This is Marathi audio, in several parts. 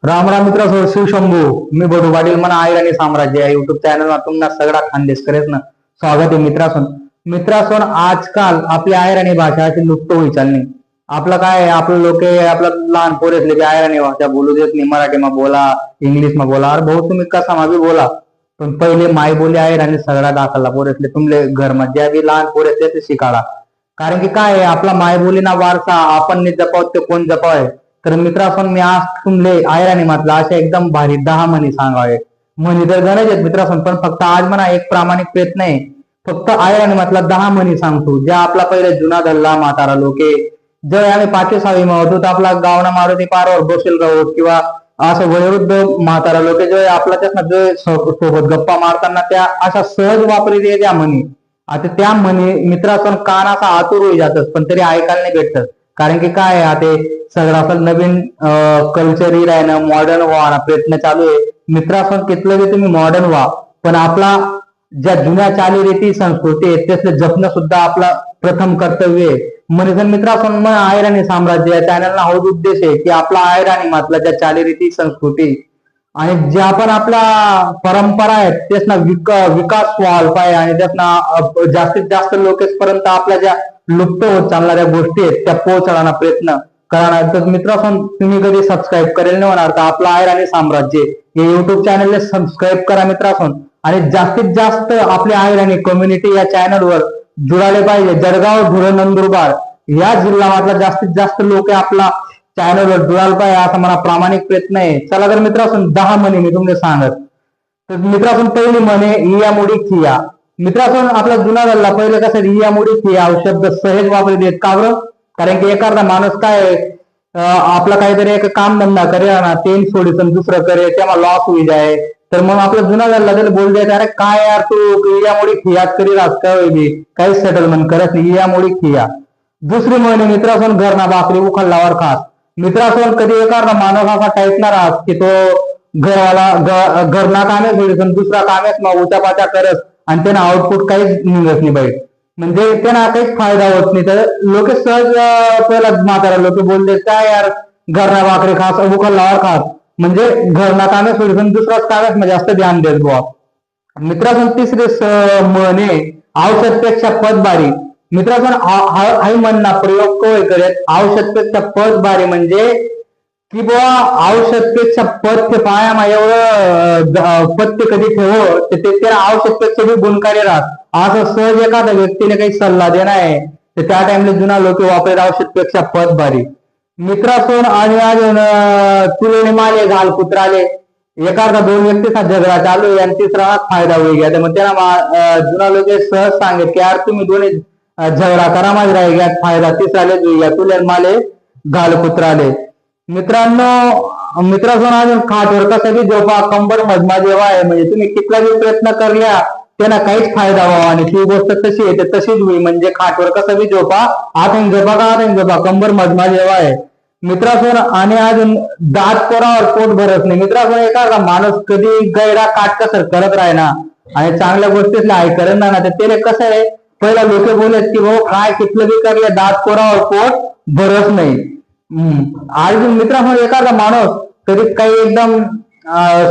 राम राम मित्र शिवशंभू. मी बडू पाटील म्हणा आयर आणि साम्राज्य या युट्यूब चॅनलवर तुम्हाला सगळा खानदेश करेस ना स्वागत आहे मित्रांनो. आजकाल आपली आयर आणि भाषा अशी लुप्त होई चालली. आपलं काय आपलं लोक आपलं लहान पोरेसले की आयर आणि भाषा बोलू देत नाही. मराठीमा बोला, इंग्लिश मा बोला, अरे भाऊ तुम्ही कसा मा बी बोला, पण पहिले माय बोली आयर आणि सगळा दाखवला पोरेसले तुमले घरमध्ये ज्या बी लहान पोरेसले ते शिकाळा. कारण की काय आपला मायबोलीना वारसा आपण नाही जपावत ते कोण जपावे. तर मित्रांनो मी आज तुमले आयराणी म्हटलं अशा एकदम भारी 10 म्हणी सांगावे. म्हणी तर गणच आहेत मित्रांनो, पण फक्त आज म्हणा एक प्रामाणिक प्रयत्न आहे. फक्त आयराणी म्हटलं 10 म्हणी सांगतो ज्या आपला पहिले जुना धल्ला म्हातारा लोके जर आम्ही 5वी होतो तर आपला गावना मारुती पारावर बसेल राहू किंवा असं वयोवृद्ध म्हातारा लोके जो आपला त्यात जो सोबत गप्पा मारताना त्या अशा सहज वापरी त्या म्हणी. आता त्या म्हणी मित्रांनो कानाचा आतुर होई जातच पण तरी ऐकायला नाही भेटत. कारण की काय आता सगळं असं नवीन कल्चर ही राहणं मॉडर्न व्हावा प्रयत्न चालू आहे. मित्रांनो कितलं बी तुम्ही मॉडर्न व्हा पण आपला ज्या जुन्या चालीरीती संस्कृती आहे त्यातलं जपणं सुद्धा आपला प्रथम कर्तव्य आहे. म्हणजे मित्रांनो आयराणी साम्राज्य या चॅनलला हाच उद्देश आहे की आपला आयराणी मातला ज्या चालीरीती संस्कृती आणि ज्या पण आपल्या परंपरा आहेत त्यासना विकास व्हायला पाहिजे आणि त्यासना जास्तीत जास्त लोकेपर्यंत आपल्या ज्या लुप्त होत चालणाऱ्या गोष्टी आहेत त्या पोहोचवण्याचा प्रयत्न करा. तर मित्रांनो तुम्ही कधी सबस्क्राईब करेल नाही होणार तर आपला आयर आणि साम्राज्य हे युट्यूब चॅनलला सबस्क्राईब करा मित्रांनो. आणि जास्तीत जास्त आपल्या आयर आणि कम्युनिटी या चॅनलवर जुळाले पाहिजे. जळगाव, धुळे, नंदुरबार या जिल्ह्यामधला जास्तीत जास्त लोक आपला चॅनलवर जुळायला पाहिजे असा मला प्रामाणिक प्रयत्न आहे. चला तर मित्रांनो 10 म्हणी मी तुम्हाला सांगत. तर मित्रांनो पहिली म्हणे इया मुडी खिया. मित्रांनो आपला जुना गल्ला पहिले कसं इया मुडी खिया हा शब्द सहज वापरले देत का बरं. कारण की एखादा माणूस काय आपला काहीतरी एक काम धंदा करे ना ते सोडीसन दुसरं करे तेव्हा लॉस होई जाय. तर मग आपला जुना गल्ला त्याला बोल द्यायचं अरे काय यार तू इया मुडी खियाच करी राहत का काही सेटलमेंट करत नाही इया मुडी खिया. दुसरी म्हणे मित्रांनो घरना भाकरी उखडल्यावर खास. मित्रांनो कधी एखादा माणूस असा टाईपणार आहात की तो घरवाला घरना कामे सोडीसन दुसरा कामेच मग उचापाच्या करत आणि त्यांना आउटपुट काहीच निघत नाही बाई म्हणजे त्यांना काहीच फायदा होत नाही. तर लोक सहज पहिला म्हातारा लोक बोलते काय यार घरना भाकरी खास उखडल्यावर खास म्हणजे घरना कामे सोडून दुसराच कामेच मग जास्त ध्यान देत बुवा. मित्रांनो तिसरे म्हणे औषधपेक्षा पद भारी. मित्रांनो हा म्हणणं प्रयोग काय करत औषधपेक्षा पद भारी म्हणजे की बुवा औषधपेक्षा पद ते पायामा एवढं पथ्य कधी ठेव ते त्याला औषधपेक्षा बी गुणकारी राहत असं सहज एखाद्या व्यक्तीने काही सल्ला देणार आहे तर त्या टाइमला जुना लोक वापरत औषधपेक्षा पद भारी. मित्रांनो आणि अजून तुले माले घाल कुत्राले. एखादा 2 व्यक्तीचा झगडा चालू आहे आणि तिसरा फायदा होई गया तर मग त्याला जुना लोक सहज सांगेल की यार तुम्ही दोन्ही झगडा करा माझी राही घ्या फायदा तिसराले होई गया तुले माले घाल कुत्राले. मित्रांनो अजून खाटवर कसं बी झोपा कंबर मजमा जेव्हा आहे म्हणजे तुम्ही कितला बी प्रयत्न करल्या त्यांना काहीच फायदा व्हावा आणि ती गोष्ट तशी आहे तशीच होईल. म्हणजे खाटवर कसं बी झोपा आतून झोपा का आतून झोपा कंबर मजमा जेव्हा आहे. मित्रांनो आणि अजून दात पोरावर पोट भरत नाही. मित्रांनो एखादा माणूस कधी गैरा काटकसर करत राहिना आणि चांगल्या गोष्टीतला ऐकत ना तर त्याला कसं आहे पहिला लोक बोलत की भाऊ काय कितलं बी करले दात पोरावर पोट भरत नाही. अजून मित्रांनो एखादा माणूस कधी काही एकदम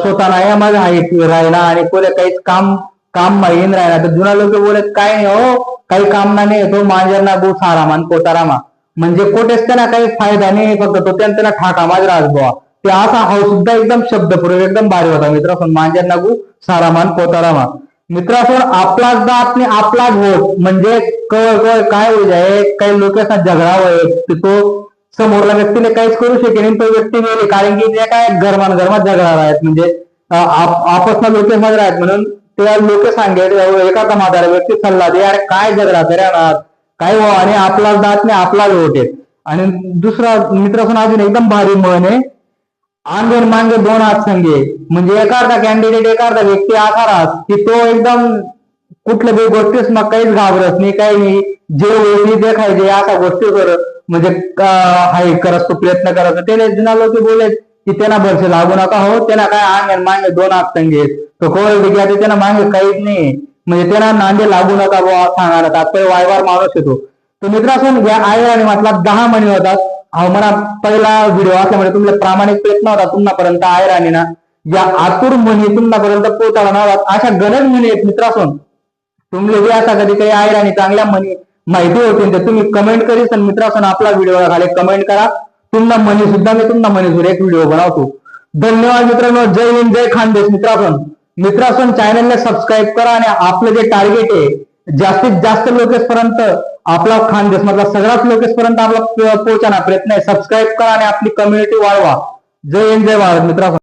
स्वतः यामध्ये हाईट राहिला आणि कोणी काहीच काम माहीन राहिला तर जुना लोक बोलत काय नाही हो काही काम नाही तो मांजरना गो सारामान कोतारामा म्हणजे कोठेच त्यांना काही फायदा नाही फक्त तो त्यांना ठाका माझ राजबोवा ते असा हा सुद्धा एकदम शब्दपूर्वक एकदम भारी होता. मित्रांनो मांजरना गो सारामान कोतारामा. मित्रांनो आपलाच दात नाही आपलाच होत म्हणजे काय होईल आहे काही लोकांचा झगडा होय तो समोरला व्यक्तीने काहीच करू शकेल तो व्यक्ती मेले कारण की ते काय घरमात झगडा आहेत म्हणजे आपसना लोकेमध्ये आहेत म्हणून त्या लोक सांगेल एखादा म्हातारा व्यक्ती सल्ला दे अरे काय झगडा करणार काय हो आणि आपलाच दात नाही आपलाच होते. आणि दुसरा मित्रांनो अजून एकदम भारी म्हण आहे आंगण मांगे 2 हात संगे. म्हणजे एखादा कॅन्डिडेट एखादा व्यक्ती असा राहत की तो एकदम कुठल्या बी गोष्टीस मग काहीच घाबरत नाही काही नाही जे होईल देखायचे अशा गोष्टी करत म्हणजे हाय करत तो प्रयत्न करत त्याने जुना लोक बोलत की त्यांना भरसे लागू नका हो त्यांना काय अंगण मागे 2 हात संगे तो कोण त्यांना मागे काहीच नाही म्हणजे त्यांना नांदे लागू नका बुवा सांगा तात्पर्य वायवार माणूस येतो. तर मित्रांनो या आयर आणि म्हटला 10 म्हणी होतात अहो मला पहिला व्हिडिओ असल्यामुळे तुमचा प्रामाणिक प्रयत्न होता तुमच्यापर्यंत आयराणी ना या आतुर म्हणी तुमच्यापर्यंत पोहोचायला नव्हता. अशा गणन म्हणी आहेत मित्रांनो. तुम्ही जे असा कधी काही आयराणी चांगल्या म्हणी माहिती होती तर तुम्ही कमेंट करीस आणि मित्रांनो आपला व्हिडिओ खाली कमेंट करा. तुमना म्हणी सुद्धा मी तुमना म्हणीवर एक व्हिडिओ बनवतो. धन्यवाद मित्रांनो. जय हिंद जय खानदेश. मित्रांनो चॅनलला सबस्क्राईब करा आणि आपलं जे टार्गेट आहे जास्तीत जास्त लोकेसपर्यंत आपला खानदेश मधला सगळ्याच लोकेसपर्यंत आपला पोहोचण्याचा प्रयत्न आहे. सबस्क्राईब करा आणि आपली कम्युनिटी वाढवा. जय हिंद जय भारत मित्रांनो.